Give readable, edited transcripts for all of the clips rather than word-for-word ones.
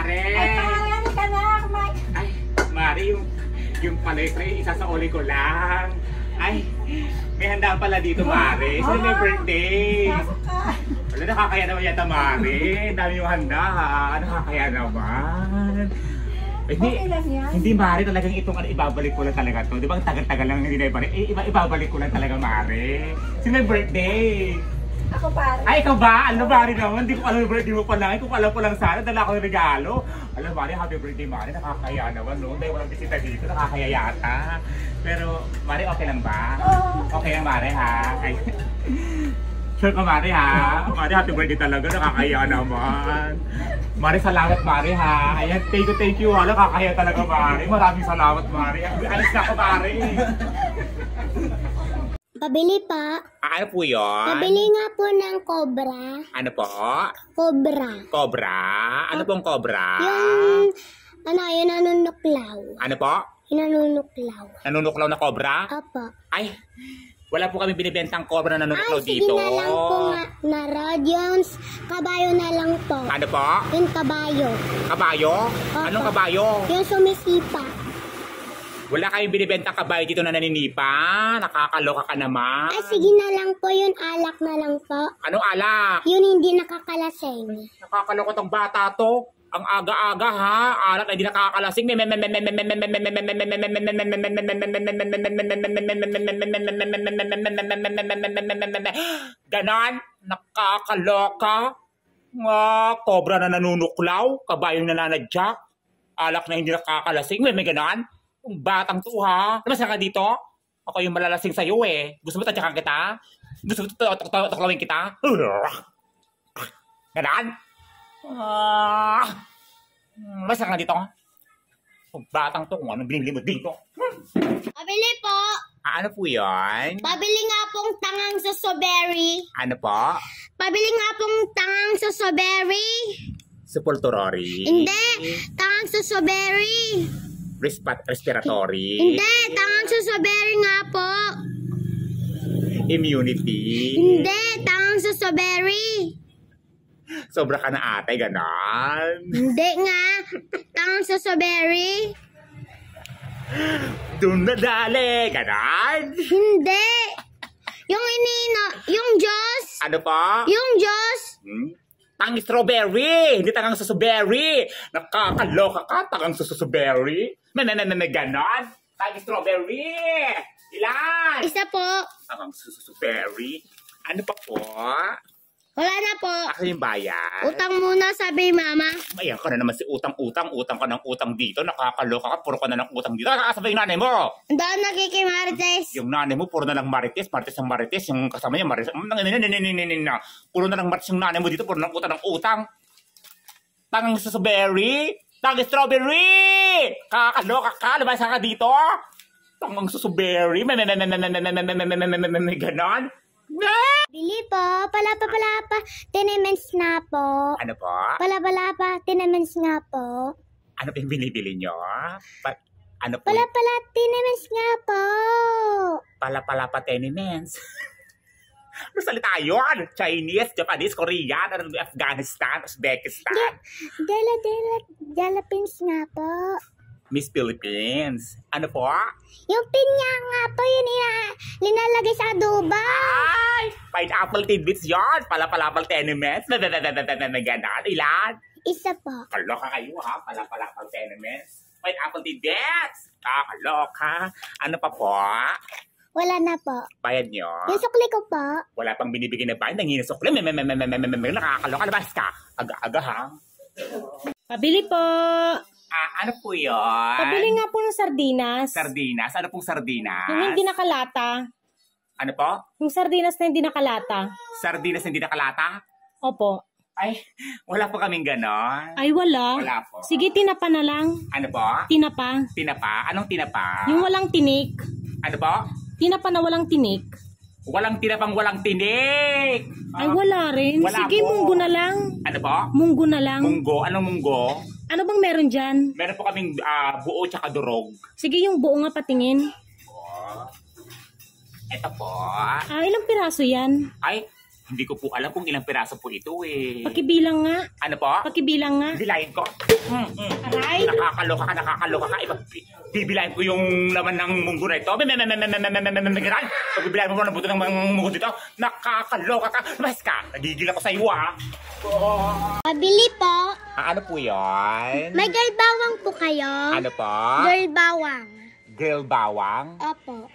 Mare. Ay, pangarami ka na. Ay, Mare, yung palay, isasauli ko lang. Ay, may handaan pala dito, Mare. Sino may birthday? Pasok ka. Wala, nakakaya naman yata, Mare. Dami yung handa, ha? Nakakaya naman. Okay lang yan. Hindi, Mare, talagang itong ibabalik ko lang talaga to. Di ba ang tagal-tagal lang hindi na ibalik? Ibabalik ko lang talaga, Mare. Sino may birthday? Ako pare. Ay, ikaw ba? Ano, Mare naman? Hindi ko alam yung birthday mo pa lang. Kung alam ko lang sana, dala ko ng regalo. Alam, Mare, happy birthday, Mare. Nakakaya naman, no? Dahil walang bisita dito, nakakaya yata. Pero, Mare, okay lang ba? Oo. Okay lang, Mare, ha? Ay. Sure ka, Mare, ha? Mare, happy birthday talaga. Nakakaya naman. Mare, salamat, Mare, ha? Ayan, thank you, ha? Nakakaya talaga, Mare. Maraming salamat, Mare. Alis na ako, Mare. Pabili pa. Ano po yun? Pabili nga po ng cobra. Ano po? Cobra. Cobra? Ano pong cobra? Yung nanunuklaw. Ano po? Yung nanunuklaw. Nanunuklaw na cobra? Opo. Ay, wala po kami binibentang cobra na nanunuklaw Sige dito. na lang po na Radions. Kabayo na lang po. Ano po? Yung kabayo. Kabayo? Opo. Anong kabayo? Yung sumisipa. Wala kayong binibentang kabayo dito na naninipa? Nakakaloka ka naman. Ay, sige na lang po. Yun alak na lang po. Anong alak? Yun hindi nakakalaseng. Nakakaloka tong bata to. Ang aga-aga, ha? Alak na hindi nakakalasing. Ganon? Nakakaloka? Nga, cobra na nanunuklaw? Kabayong nananadyak? Alak na hindi nakakalasing? May ganon? Ang batang to, ha? Lumasa ka dito? Ako yung malalasing sa'yo, eh. Gusto mo tadyakan kita? Gusto mo tuklawin kita? Ganon? Lumasa ka dito? Ang batang to, kung anong binili mo dito? Pabili po. Ano po yun? Pabili nga pong tangang sa strawberry. Ano po? Pabili nga pong tangang sa strawberry. Sepulturary? Hindi. Tangang sa strawberry. Respiratory? Hindi. Tangang sa strawberry nga po. Immunity? Hindi. Tangang sa strawberry. Sobra ka na ate, ganon? Hindi nga. Tangang sa strawberry. Doon na dali, ganon? Hindi. Yung yung Diyos. Ano po? Yung Diyos. Tang strawberry! Hindi tangang susuberry! Nakakaloka ka, tangang susuberry! May ganon? Tang strawberry! Ilan? Isa po. Tangang susuberry? Ano pa po? Wala na po. Ako yung bayan? Utang muna, sabi mama. Ayan ka na naman si utang-utang. Utang ka ng utang dito. Nakakaloka ka. Puro ka na ng utang dito. Nakakasabay yung nanay mo. Ang daan nakikimarites. Yung nanay mo, puro na lang marites. Marites ang marites. Yung kasama niya, marites. Puro na lang marites yung nanay mo dito. Puro na utang ng utang. Tangang susuberry. Tangang strawberry. Kakaloka ka. Labas ka dito. Tangang susuberry. May ganon. Bili po. Palapa. Tenements nga po. Ano po? Palapa. Tenements nga po. Ano pa yung binibili nyo? Ano po? Palapa. Tenements nga po. Palapa tenements. Ano salita yun? Chinese, Japanese, Korean, Afghanistan, Uzbekistan. Dela pins nga po. Miss Philippines. Ano po? Yung pinya nga po, yun linalagay sa adoba. Ay! Pineapple tidbits yun. Palapalapal tenements. Ganon. Ilan? Isa po. Kaloka kayo, ha? Palapalapal tenements. Pineapple tidbits. Kakaloka. Ano pa po? Wala na po. Bayad nyo? Yung sukli ko po. Wala pang binibigyan na bayad. Nangyin na sukli. Nakakaloka. Labas ka. Aga-aga, ha? Pabili po. Ano po yun? Pabili nga po ng sardinas. Sardinas? Ano pong sardinas? Yung hindi nakalata. Ano po? Yung sardinas na hindi nakalata. Sardinas hindi nakalata? Opo. Ay, wala po kaming ganon. Ay, wala. Wala po. Sige, tinapa na lang. Ano po? Tinapa. Tinapa? Anong tinapa? Yung walang tinik. Ano po? Tinapa na walang tinik. Walang tinapang walang tinik. Ay, wala rin. Wala Sige, po. munggo na lang. Ano po? Munggo na lang. Munggo? Anong munggo? Ano bang meron dyan? Meron po kaming buo tsaka durog. Sige, yung buo nga patingin. Ito po. Ilang piraso yan? Ay, Hindi ko po alam kung ilang piraso po ito eh. Pakibilang nga. Ano po? Pakibilang nga. Bilayin ko. Aray! Nakakaloka ka. Bibilayin ko yung laman ng munggo na ito. Bibilayin mo ng buto ng munggo dito. Nakakaloka ka. Mas ka. Nagigil ako sa iyo ah. Pabili po. Ano po yun? May girl bawang po kayo? Ano po? Girl bawang. Girl bawang? Opo.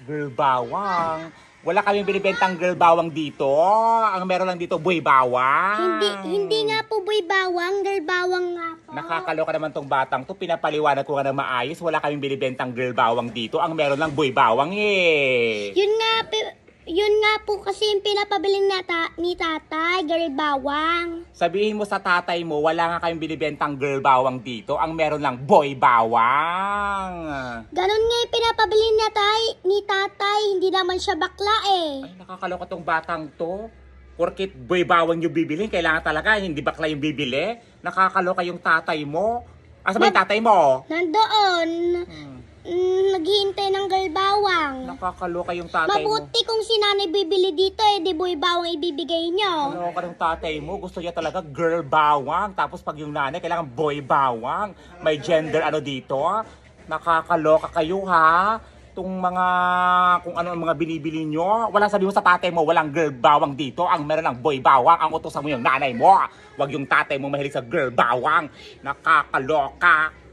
Girl bawang? Wala kaming binibentang girl bawang dito. Ang meron lang dito, boy bawang. Hindi nga po boy bawang, girl bawang nga po. Nakakaloka naman tong batang to. Pinapaliwanag ko nga na maayos. Wala kaming binibentang girl bawang dito. Ang meron lang boy bawang eh. Yun nga po kasi yung pinapabili ni tatay, girl bawang. Sabihin mo sa tatay mo, wala nga kayong binibentang girl bawang dito. Ang meron lang boy bawang. Ganon nga yung pinapabili ni tatay, hindi naman siya bakla eh. Ay, nakakaloka tong batang to. Porkit boy bawang yung bibili, kailangan talaga hindi bakla yung bibili. Nakakaloka yung tatay mo. Asa ba yung tatay mo? Nandoon. Naghihintay ng girl bawang. Nakakaloka yung tatay mo. Mabuti kung si nanay bibili dito eh, di boy bawang ibibigay nyo. Nakakaloka ng tatay mo. Gusto niya talaga girl bawang. Tapos pag yung nanay, kailangan boy bawang. May gender ano dito. Nakakaloka kayo ha. Itong mga, kung ano ang mga binibili nyo. Walang sabi mo sa tatay mo, walang girl bawang dito. Ang meron lang boy bawang. Ang utosan mo yung nanay mo. Wag yung tatay mo mahilig sa girl bawang. Nakakaloka.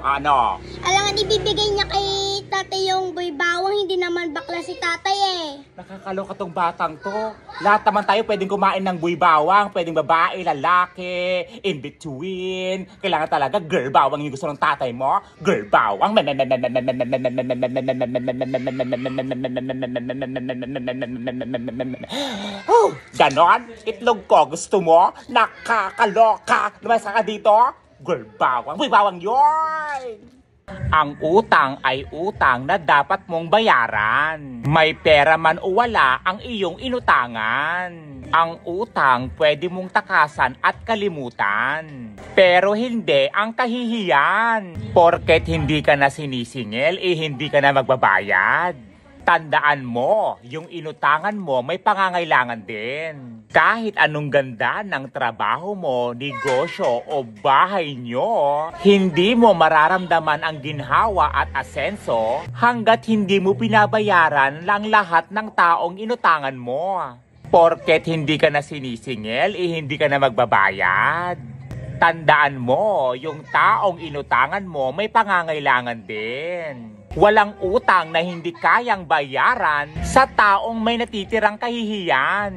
Ano? Alangan ibibigay niya kay tatay yung boy bawang, hindi naman bakla si tatay eh. Nakakaloka tong batang to. Lahat naman tayo pwedeng kumain ng boy bawang. Pwedeng babae, lalaki, in between. Kailangan talaga girl bawang yung gusto ng tatay mo. Girl bawang. Ganon? Itlog ko. Gusto mo? Nakakaloka. Lumasa ka dito? Girl bawang. Boy bawang yun! Ang utang ay utang na dapat mong bayaran. May pera man o wala ang iyong inutangan. Ang utang pwede mong takasan at kalimutan. Pero hindi ang kahihiyan. Porket hindi ka na sinisingil, hindi ka na magbabayad. Tandaan mo, yung inutangan mo may pangangailangan din. Kahit anong ganda ng trabaho mo, negosyo o bahay nyo, hindi mo mararamdaman ang ginhawa at asenso hanggat hindi mo binabayaran lang lahat ng taong inutangan mo. Porket hindi ka na sinisingil, hindi ka na magbabayad. Tandaan mo, yung taong inutangan mo may pangangailangan din. Walang utang na hindi kayang bayaran sa taong may natitirang kahihiyan.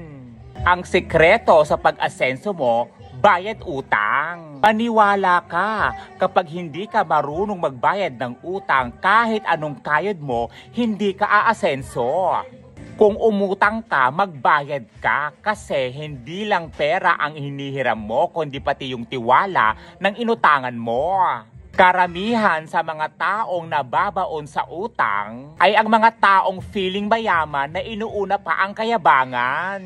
Ang sekreto sa pag-asenso mo, bayad utang. Paniwala ka, kapag hindi ka marunong magbayad ng utang, kahit anong kayod mo, hindi ka aasenso. Kung umutang ka, magbayad ka kasi hindi lang pera ang hinihiram mo, kundi pati yung tiwala ng inutangan mo. Karamihan sa mga taong nababaon sa utang ay ang mga taong feeling mayaman na inuuna pa ang kayabangan.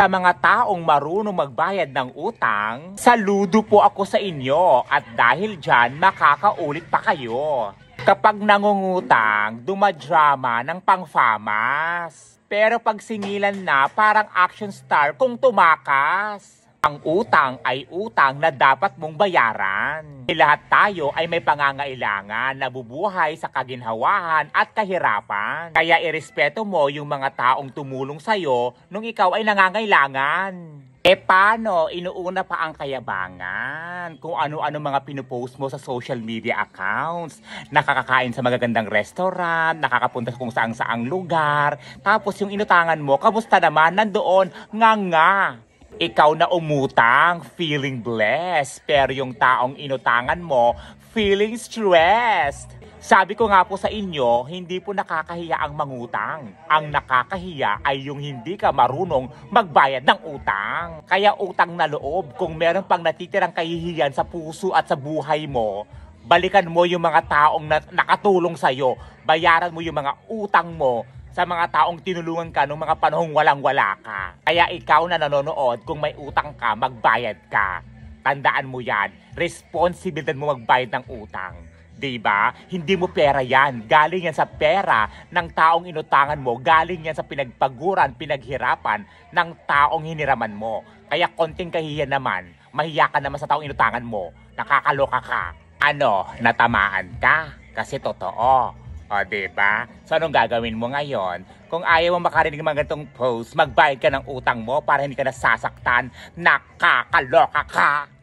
Sa mga taong marunong magbayad ng utang, saludo po ako sa inyo at dahil dyan makakaulit pa kayo. Kapag nangungutang, dumadrama ng pangfamas. Pero pag singilan na, parang action star kung tumakas. Ang utang ay utang na dapat mong bayaran. Lahat tayo ay may pangangailangan, nabubuhay sa kaginhawahan at kahirapan. Kaya irespeto mo yung mga taong tumulong sa'yo nung ikaw ay nangangailangan. Paano inuuna pa ang kayabangan? Kung ano-ano mga pinupost mo sa social media accounts. Nakakakain sa magagandang restaurant, nakakapunta kung saang-saang lugar. Tapos yung inutangan mo, kamusta naman? Nandoon, nga. Ikaw na umutang, feeling blessed. Pero yung taong inutangan mo, feeling stressed. Sabi ko nga po sa inyo, hindi po nakakahiya ang mangutang. Ang nakakahiya ay yung hindi ka marunong magbayad ng utang. Kaya utang na loob, kung meron pang natitirang kahihiyan sa puso at sa buhay mo, balikan mo yung mga taong nakatulong sa'yo. Bayaran mo yung mga utang mo sa mga taong tinulungan ka nung mga panahong walang-wala ka. Kaya ikaw na nanonood, kung may utang ka, magbayad ka. Tandaan mo yan, responsibilidad mo magbayad ng utang. Diba? Hindi mo pera yan. Galing yan sa pera ng taong inutangan mo. Galing yan sa pinagpaguran, pinaghirapan ng taong hiniraman mo. Kaya konting kahihiyan naman, mahiya ka naman sa taong inutangan mo. Nakakaloka ka. Ano? Natamaan ka? Kasi totoo. O, diba? So, anong gagawin mo ngayon? Kung ayaw mo makarinig ng mga ganitong post, magbayad ka ng utang mo para hindi ka nasasaktan. Nakakaloka ka!